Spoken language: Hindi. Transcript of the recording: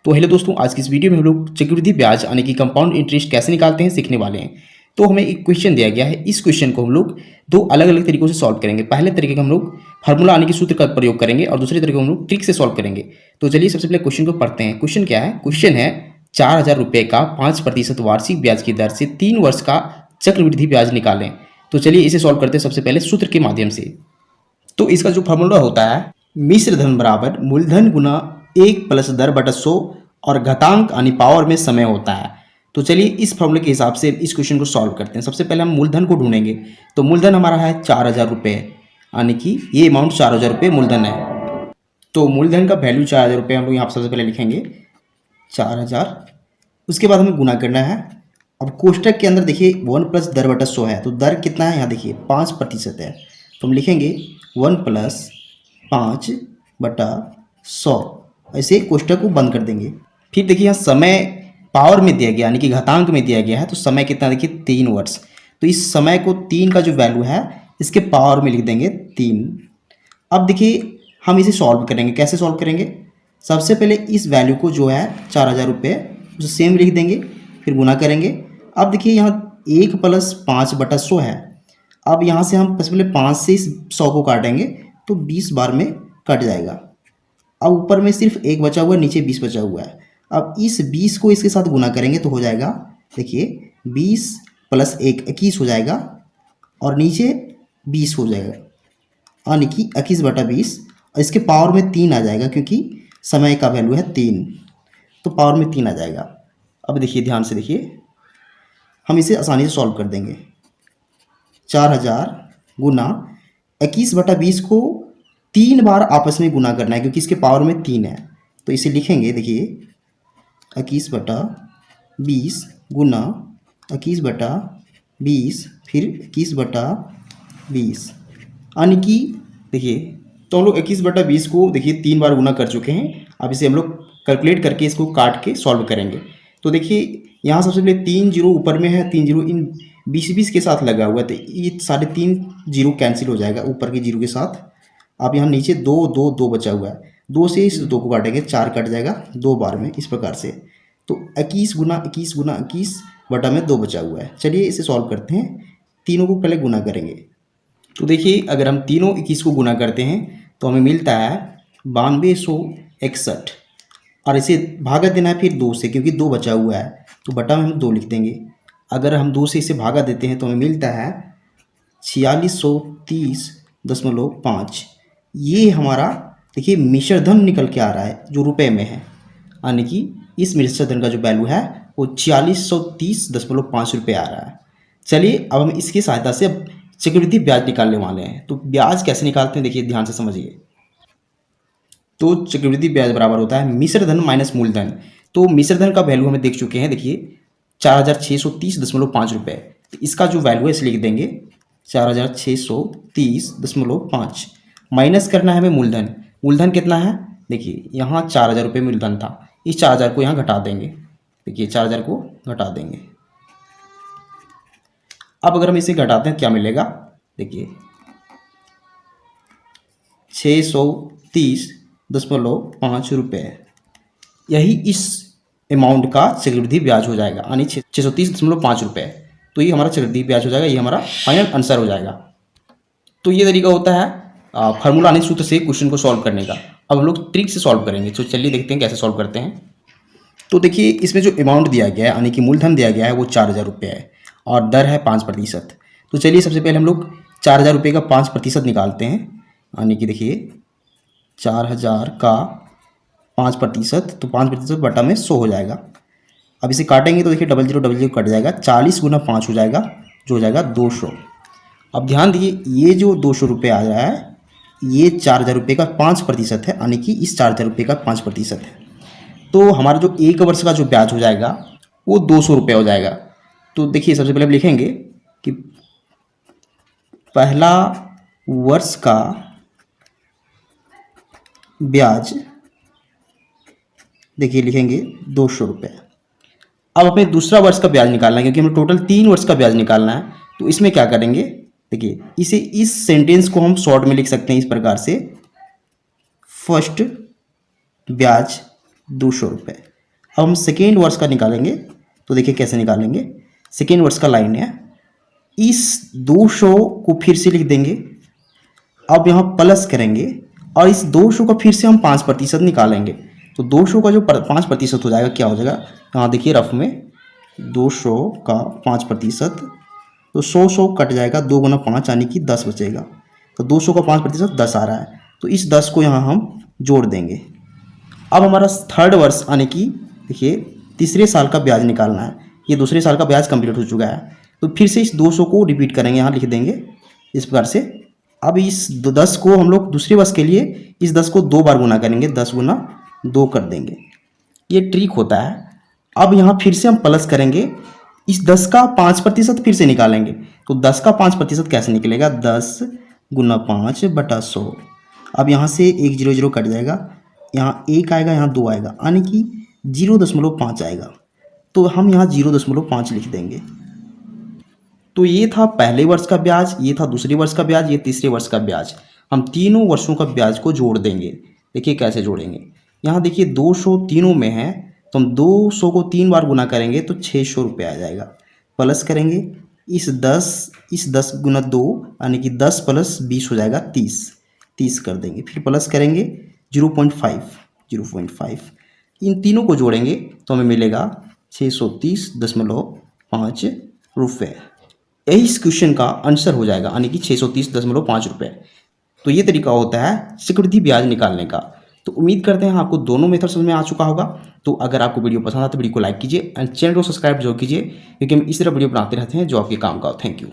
तो हेलो दोस्तों, आज की इस वीडियो में हम लोग चक्रवृद्धि ब्याज यानी कि कंपाउंड इंटरेस्ट कैसे निकालते हैं सीखने वाले हैं। तो हमें एक क्वेश्चन दिया गया है, इस क्वेश्चन को हम लोग दो अलग अलग तरीकों से सॉल्व करेंगे। पहले तरीके का हम लोग फार्मूला यानी कि सूत्र का प्रयोग करेंगे और दूसरे तरीके को हम लोग ट्रिक से सॉल्व करेंगे। तो चलिए सबसे पहले क्वेश्चन को पढ़ते हैं। क्वेश्चन क्या है? क्वेश्चन है 4,000 रुपये का 5% वार्षिक ब्याज की दर से 3 वर्ष का चक्रवृद्धि ब्याज निकालें। तो चलिए इसे सॉल्व करते हैं सबसे पहले सूत्र के माध्यम से। तो इसका जो फार्मूला होता है, मिश्र धन बराबर मूलधन गुना 1 प्लस दर बटा 100 और घातांक यानी पावर में समय होता है। तो चलिए इस फॉर्मूले के हिसाब से इस क्वेश्चन को सॉल्व करते हैं। सबसे पहले हम मूलधन को ढूंढेंगे। तो मूलधन हमारा है 4,000 रुपये, यानी कि ये अमाउंट 4,000 रुपये मूलधन है। तो मूलधन का वैल्यू 4,000 रुपये हम लोग यहाँ सबसे पहले लिखेंगे 4,000। उसके बाद हमें गुना करना है। अब कोष्टक के अंदर देखिए 1 प्लस दर बटा 100 है, तो दर कितना है यहाँ देखिए 5% है। तो हम लिखेंगे 1 प्लस 5 बटा 100, ऐसे कोष्टक को बंद कर देंगे। फिर देखिए यहाँ समय पावर में दिया गया यानी कि घातांक में दिया गया है, तो समय कितना देखिए 3 वर्ष। तो इस समय को 3 का जो वैल्यू है इसके पावर में लिख देंगे 3। अब देखिए हम इसे सॉल्व करेंगे। कैसे सॉल्व करेंगे? सबसे पहले इस वैल्यू को जो है 4,000 रुपये उसे सेम लिख देंगे, फिर गुना करेंगे। अब देखिए यहाँ 1 प्लस 5 बटा 100 है। अब यहाँ से हम सबसे पहले 5 से इस 100 को काटेंगे तो 20 बार में कट जाएगा। अब ऊपर में सिर्फ 1 बचा हुआ है, नीचे 20 बचा हुआ है। अब इस 20 को इसके साथ गुना करेंगे तो हो जाएगा देखिए 20 प्लस 1 21 हो जाएगा और नीचे 20 हो जाएगा, यानी कि 21 बटा 20। और इसके पावर में 3 आ जाएगा क्योंकि समय का वैल्यू है 3, तो पावर में 3 आ जाएगा। अब देखिए ध्यान से देखिए, हम इसे आसानी से सॉल्व कर देंगे। 4,000 गुना 21 बटा 20 को 3 बार आपस में गुना करना है क्योंकि इसके पावर में 3 है। तो इसे लिखेंगे देखिए 21 बटा 20 गुना 21 बटा 20 फिर 21 बटा 20, यानी कि देखिए तो हम लोग 21 बटा 20 को देखिए 3 बार गुना कर चुके हैं। अब इसे हम लोग कैलकुलेट करके इसको काट के सॉल्व करेंगे। तो देखिए यहाँ सबसे पहले 3 जीरो ऊपर में है, 3 जीरो इन 20 के साथ लगा हुआ है, तो ये 3.5 जीरो कैंसिल हो जाएगा ऊपर के जीरो के साथ। अब यहाँ नीचे 2 2 2 बचा हुआ है, 2 से इस 2 को काटेंगे 4 कट जाएगा 2 बार में, इस प्रकार से। तो 21 गुना 21 गुना 21 बटा में 2 बचा हुआ है। चलिए इसे सॉल्व करते हैं। तीनों को पहले गुना करेंगे। तो देखिए अगर हम तीनों 21 को गुना करते हैं तो हमें मिलता है 9261, और इसे भागा देना है फिर 2 से क्योंकि 2 बचा हुआ है, तो बटा में हम 2 लिख देंगे। अगर हम 2 से इसे भागा देते हैं तो हमें मिलता है 4630.5। ये हमारा देखिए मिश्र धन निकल के आ रहा है जो रुपए में है, यानी कि इस मिश्र धन का जो वैल्यू है वो 4630.5 रुपये आ रहा है। चलिए अब हम इसकी सहायता से अब चक्रवृद्धि ब्याज निकालने वाले हैं। तो ब्याज कैसे निकालते हैं देखिए ध्यान से समझिए। तो चक्रवृद्धि ब्याज बराबर होता है मिश्र धन माइनस मूलधन। तो मिश्र धन का वैल्यू हमें देख चुके हैं देखिए 4,630.5 रुपये। तो इसका जो वैल्यू है इसे लिख देंगे 4,630.5 माइनस करना है हमें मूलधन। मूलधन कितना है देखिए यहाँ 4,000 रुपये मूलधन था, इस 4,000 को यहाँ घटा देंगे। देखिए 4,000 को घटा देंगे। अब अगर हम इसे घटाते हैं क्या मिलेगा देखिए 630.5 रुपये। यही इस अमाउंट का चक्रवृद्धि ब्याज हो जाएगा, यानी 630.5 रुपये। तो ये हमारा चक्रवृद्धि ब्याज हो जाएगा, ये हमारा फाइनल आंसर हो जाएगा। तो ये तरीका होता है फार्मूला यानी सूत्र से क्वेश्चन को सॉल्व करने का। अब हम लोग ट्रिक से सॉल्व करेंगे। तो चलिए देखते हैं कैसे सॉल्व करते हैं। तो देखिए इसमें जो अमाउंट दिया गया है यानी कि मूलधन दिया गया है वो 4,000 रुपये है और दर है 5%। तो चलिए सबसे पहले हम लोग 4,000 रुपये का 5% निकालते हैं, यानी कि देखिए 4,000 का 5%, तो 5% बटा में 100 हो जाएगा। अब इसे काटेंगे तो देखिए 0000 कट जाएगा, 40 गुना 5 हो जाएगा जो हो जाएगा 200। अब ध्यान दीजिए ये जो 200 रुपये आ रहा है ये 4,000 रुपये का 5% है, यानी कि इस 4,000 रुपये का 5% है। तो हमारा जो 1 वर्ष का जो ब्याज हो जाएगा वो 200 रुपये हो जाएगा। तो देखिए सबसे पहले हम लिखेंगे कि पहला वर्ष का ब्याज देखिए लिखेंगे 200 रुपये। अब हमें दूसरा वर्ष का ब्याज निकालना है क्योंकि हमें टोटल 3 वर्ष का ब्याज निकालना है। तो इसमें क्या करेंगे देखिए इसे इस सेंटेंस को हम शॉर्ट में लिख सकते हैं इस प्रकार से, फर्स्ट ब्याज 200 रुपये। अब हम सेकेंड वर्ष का निकालेंगे, तो देखिए कैसे निकालेंगे। सेकेंड वर्ष का लाइन है, इस 200 को फिर से लिख देंगे, अब यहाँ प्लस करेंगे और इस 200 का फिर से हम 5% निकालेंगे। तो 200 का जो 5% हो जाएगा, क्या हो जाएगा, यहाँ देखिए रफ में 200 का 5%, तो 100 कट जाएगा, 2 गुना 5 यानी कि 10 बचेगा। तो 200 का 5% 10 आ रहा है, तो इस 10 को यहाँ हम जोड़ देंगे। अब हमारा थर्ड वर्ष यानी कि देखिए तीसरे साल का ब्याज निकालना है। ये दूसरे साल का ब्याज कंप्लीट हो चुका है, तो फिर से इस 200 को रिपीट करेंगे, यहाँ लिख देंगे इस प्रकार से। अब इस 10 को हम लोग दूसरे वर्ष के लिए इस 10 को 2 बार गुना करेंगे, 10 गुना 2 कर देंगे। ये ट्रिक होता है। अब यहाँ फिर से हम प्लस करेंगे, इस 10 का 5% फिर से निकालेंगे। तो 10 का 5% कैसे निकलेगा, 10 गुना 5 बटा 100। अब यहाँ से 1 0 0 कट जाएगा, यहाँ 1 आएगा, यहाँ 2 आएगा, यानी कि 0.5 आएगा। तो हम यहाँ 0.5 लिख देंगे। तो ये था पहले वर्ष का ब्याज, ये था दूसरे वर्ष का ब्याज, ये तीसरे वर्ष का ब्याज। हम तीनों वर्षों का ब्याज को जोड़ देंगे। देखिए कैसे जोड़ेंगे। यहाँ देखिए 200 तीनों में है, तो हम 200 को 3 बार गुना करेंगे तो 600 रुपये आ जाएगा। प्लस करेंगे इस 10 गुना 2 यानी कि 10 प्लस 20 हो जाएगा 30 कर देंगे। फिर प्लस करेंगे 0.5 इन तीनों को जोड़ेंगे तो हमें मिलेगा 630.5 रुपये। यही इस क्वेश्चन का आंसर हो जाएगा, यानी कि 630.5 रुपये। तो ये तरीका होता है चक्रवृद्धि ब्याज निकालने का। तो उम्मीद करते हैं आपको दोनों मेथड समझ में आ चुका होगा। तो अगर आपको वीडियो पसंद आता तो वीडियो को लाइक कीजिए एंड चैनल को सब्सक्राइब जरूर कीजिए, क्योंकि हम इस तरह वीडियो बनाते रहते हैं जो आपके काम का हो। Thank you.